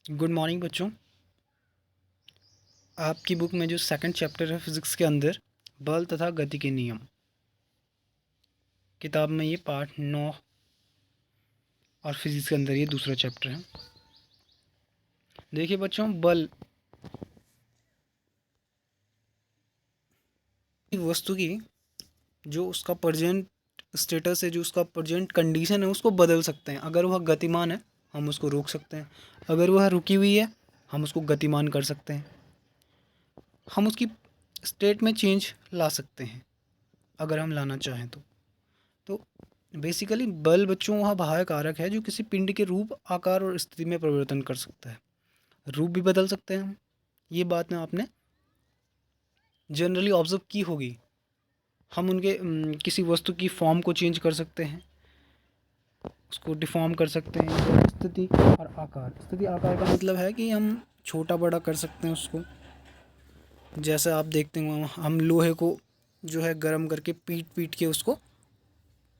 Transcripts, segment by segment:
Good morning बच्चों। आपकी book में जो सेकंड चैप्टर है फिज़िक्स के अंदर बल तथा गति के नियम, किताब में ये पाठ 9 और फिज़िक्स के अंदर ये दूसरा चैप्टर है। देखिए बच्चों, बल वस्तु की जो उसका प्रेजेंट स्टेटस है, जो उसका प्रेजेंट कंडीशन है, उसको बदल सकते हैं। अगर वह गतिमान है हम उसको रोक सकते हैं, अगर वह रुकी हुई है हम उसको गतिमान कर सकते हैं, हम उसकी स्टेट में चेंज ला सकते हैं अगर हम लाना चाहें तो बेसिकली बल बच्चों वह बाह्य कारक है जो किसी पिंड के रूप, आकार और स्थिति में परिवर्तन कर सकता है। रूप भी बदल सकते हैं हम। ये बात में आपने जनरली ऑब्जर्व की होगी। हम उनके किसी वस्तु की फॉर्म को चेंज कर सकते हैं, उसको डिफॉर्म कर सकते हैं। स्थिति और आकार, स्थिति आकार का मतलब है कि हम छोटा बड़ा कर सकते हैं उसको। जैसे आप देखते हैं हम लोहे को जो है गर्म करके पीट पीट के उसको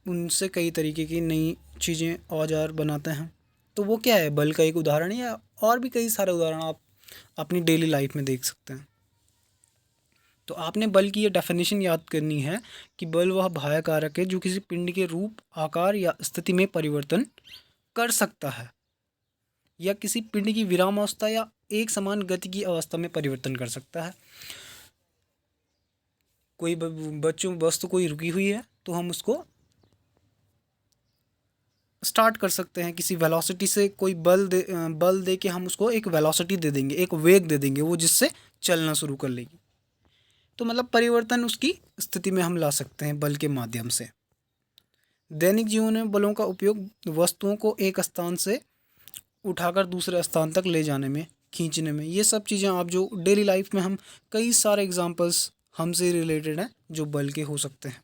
उनसे कई तरीके की नई चीज़ें औजार बनाते हैं। तो वो क्या है, बल का एक उदाहरण है, या और भी कई सारे उदाहरण आप अपनी डेली लाइफ में देख सकते हैं। तो आपने बल की ये डेफिनेशन याद करनी है कि बल वह बाह्य कारक है जो किसी पिंड के रूप, आकार या स्थिति में परिवर्तन कर सकता है, या किसी पिंड की विराम अवस्था या एक समान गति की अवस्था में परिवर्तन कर सकता है। कोई बच्चों वस्तु कोई रुकी हुई है तो हम उसको स्टार्ट कर सकते हैं किसी वेलोसिटी से। कोई बल दे के हम उसको एक वेलोसिटी दे देंगे, एक वेग दे देंगे, वो जिससे चलना शुरू कर लेगी। तो मतलब परिवर्तन उसकी स्थिति में हम ला सकते हैं बल के माध्यम से। दैनिक जीवन में बलों का उपयोग वस्तुओं को एक स्थान से उठाकर दूसरे स्थान तक ले जाने में, खींचने में, ये सब चीज़ें आप जो डेली लाइफ में हम कई सारे एग्जांपल्स हमसे रिलेटेड हैं जो बल के हो सकते हैं।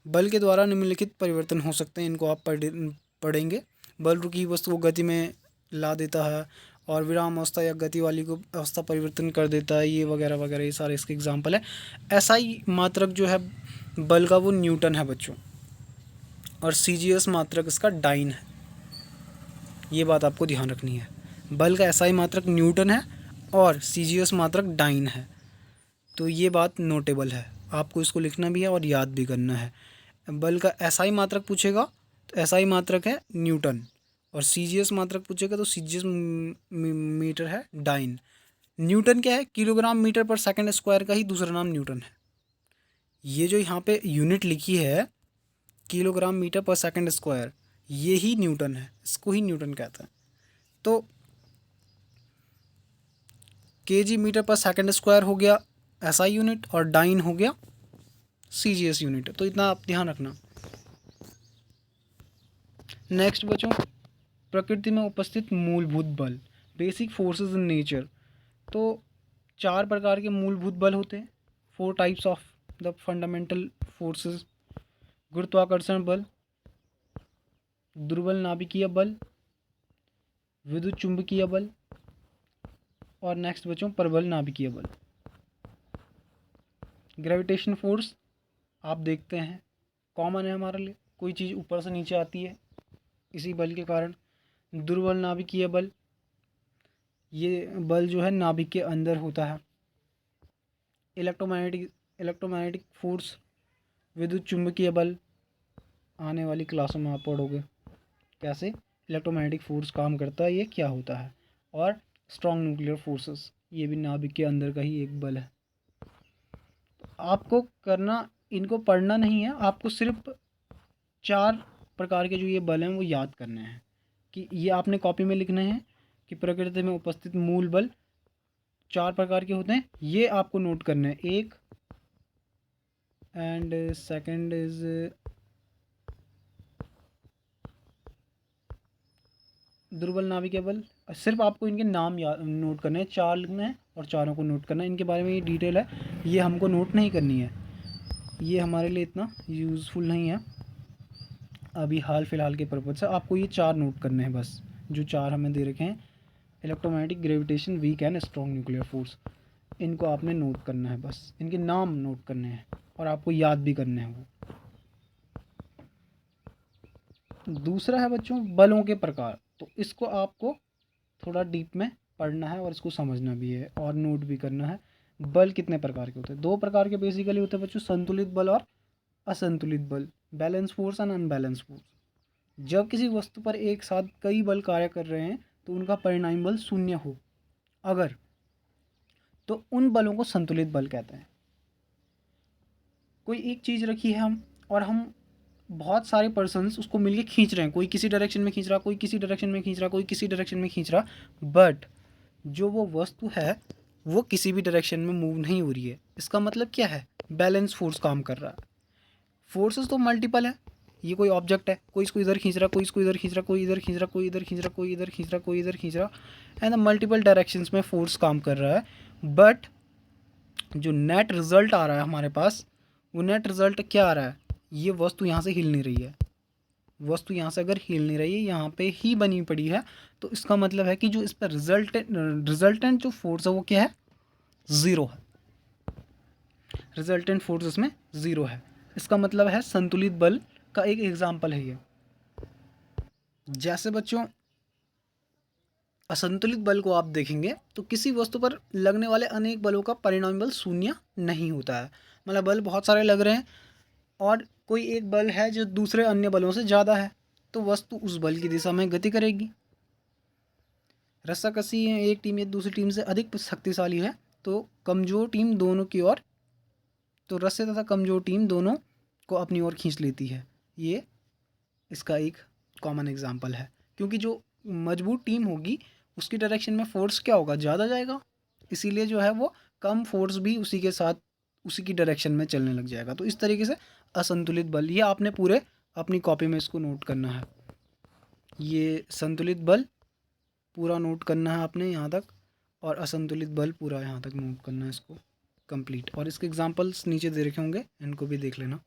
बल के द्वारा निम्नलिखित परिवर्तन हो सकते हैं, इनको आप पढ़ेंगे। बल रुकी वस्तु को गति में ला देता है, और विराम अवस्था या गति वाली को अवस्था परिवर्तन कर देता है, ये वगैरह वगैरह, ये सारे इसके एग्जाम्पल है। एसआई मात्रक जो है बल का वो न्यूटन है बच्चों, और सीजीएस मात्रक इसका डाइन है। ये बात आपको ध्यान रखनी है। बल का एसआई मात्रक न्यूटन है और सीजीएस मात्रक डाइन है। तो ये बात नोटेबल है, आपको इसको लिखना भी है और याद भी करना है। बल का एसआई मात्रक पूछेगा तो एसआई मात्रक है न्यूटन, और सीजीएस मात्रक पूछेगा तो सीजीएस मीटर है डाइन। न्यूटन क्या है, किलोग्राम मीटर पर सेकंड स्क्वायर का ही दूसरा नाम न्यूटन है। ये जो यहाँ पे यूनिट लिखी है किलोग्राम मीटर पर सेकंड स्क्वायर, ये ही न्यूटन है, इसको ही न्यूटन कहते हैं। तो केजी मीटर पर सेकंड स्क्वायर हो गया एसआई यूनिट, और डाइन हो गया सीजीएस यूनिट। तो इतना आप ध्यान रखना। नेक्स्ट बच्चों, प्रकृति में उपस्थित मूलभूत बल, बेसिक फोर्सेस इन नेचर। तो 4 प्रकार के मूलभूत बल होते हैं, 4 types of the fundamental forces. गुरुत्वाकर्षण बल, दुर्बल नाभिकीय बल, विद्युत चुंबकीय बल, और नेक्स्ट बच्चों प्रबल नाभिकीय बल। ग्रेविटेशन फोर्स आप देखते हैं कॉमन है हमारे लिए, कोई चीज़ ऊपर से नीचे आती है इसी बल के कारण। दुर्बल नाभिकीय बल, ये बल जो है नाभिक के अंदर होता है। इलेक्ट्रोमैग्नेटिक फोर्स, विद्युत चुंबकीय बल, आने वाली क्लासों में आप पढ़ोगे कैसे इलेक्ट्रोमैग्नेटिक फोर्स काम करता है, ये क्या होता है। और स्ट्रॉन्ग न्यूक्लियर फोर्सेस, ये भी नाभिक के अंदर का ही एक बल है। आपको करना, इनको पढ़ना नहीं है, आपको सिर्फ 4 प्रकार के जो ये बल हैं वो याद करने हैं। कि ये आपने कॉपी में लिखने हैं कि प्रकृति में उपस्थित मूल बल 4 प्रकार के होते हैं, ये आपको नोट करने हैं। एक एंड सेकंड इज दुर्बल नाभिकीय बल। सिर्फ आपको इनके नाम याद नोट करने हैं, 4 लिखने हैं और चारों को नोट करना है। इनके बारे में ये डिटेल है, ये हमको नोट नहीं करनी है, ये हमारे लिए इतना यूज़फुल नहीं है अभी हाल फिलहाल के पर्पज से। आपको ये 4 नोट करने हैं बस, जो 4 हमें दे रखे हैं। Electromagnetic, gravitation, weak and strong nuclear force, इनको आपने नोट करना है बस, इनके नाम नोट करने हैं और आपको याद भी करने हैं वो। दूसरा है बच्चों बलों के प्रकार, तो इसको आपको थोड़ा डीप में पढ़ना है और इसको समझना भी है और नोट भी करना है। बल कितने प्रकार के होते हैं? 2 प्रकार के बेसिकली होते हैं बच्चों, संतुलित बल और असंतुलित बल, balance force and unbalance force. जब किसी वस्तु पर एक साथ कई बल कार्य कर रहे हैं तो उनका परिणामी बल शून्य हो अगर, तो उन बलों को संतुलित बल कहते हैं। कोई एक चीज़ रखी है हम, और हम बहुत सारे पर्सन्स उसको मिलके खींच रहे हैं, कोई किसी डायरेक्शन में खींच रहा, कोई किसी डायरेक्शन में खींच रहा, कोई किसी डायरेक्शन में खींच रहा, बट जो वो वस्तु है वो किसी भी डायरेक्शन में मूव नहीं हो रही है। इसका मतलब क्या है? बैलेंस फोर्स काम कर रहा है। फोर्सेस तो मल्टीपल है, ये कोई ऑब्जेक्ट है, कोई इसको इधर खींच रहा, कोई इसको इधर खींच रहा, कोई इधर खींच रहा, कोई इधर खींच रहा, कोई इधर खींच रहा, कोई इधर खींच रहा, एंड मल्टीपल डायरेक्शंस में फोर्स काम कर रहा है। बट जो नेट रिजल्ट आ रहा है हमारे पास, वो नेट रिजल्ट क्या आ रहा है? ये वस्तु यहाँ से हिल नहीं रही है। वस्तु यहाँ से अगर हिल नहीं रही है, यहाँ पे ही बनी पड़ी है, तो इसका मतलब है कि जो इस पर रिजल्टेंट जो फोर्स है वो क्या है? ज़ीरो है। रिजल्टेंट फोर्स इसमें ज़ीरो है। इसका मतलब है संतुलित बल का एक एग्जाम्पल है ये। जैसे बच्चों असंतुलित बल को आप देखेंगे तो किसी वस्तु पर लगने वाले अनेक बलों का परिणामी बल शून्य नहीं होता है। मतलब बल बहुत सारे लग रहे हैं और कोई एक बल है जो दूसरे अन्य बलों से ज़्यादा है, तो वस्तु उस बल की दिशा में गति करेगी। रस्साकसी है, एक टीम या दूसरी टीम से अधिक शक्तिशाली है तो कमज़ोर टीम दोनों की ओर, तो रस्से तथा कमज़ोर टीम दोनों को अपनी ओर खींच लेती है। ये इसका एक कॉमन एग्जाम्पल है, क्योंकि जो मजबूत टीम होगी उसकी डायरेक्शन में फोर्स क्या होगा? ज़्यादा जाएगा, इसीलिए जो है वो कम फोर्स भी उसी के साथ उसी की डायरेक्शन में चलने लग जाएगा। तो इस तरीके से असंतुलित बल, ये आपने पूरे अपनी कॉपी में इसको नोट करना है। ये संतुलित बल पूरा नोट करना है आपने यहाँ तक, और असंतुलित बल पूरा यहाँ तक नोट करना है इसको कंप्लीट। और इसके एग्जांपल्स नीचे दे रखे होंगे, इनको भी देख लेना।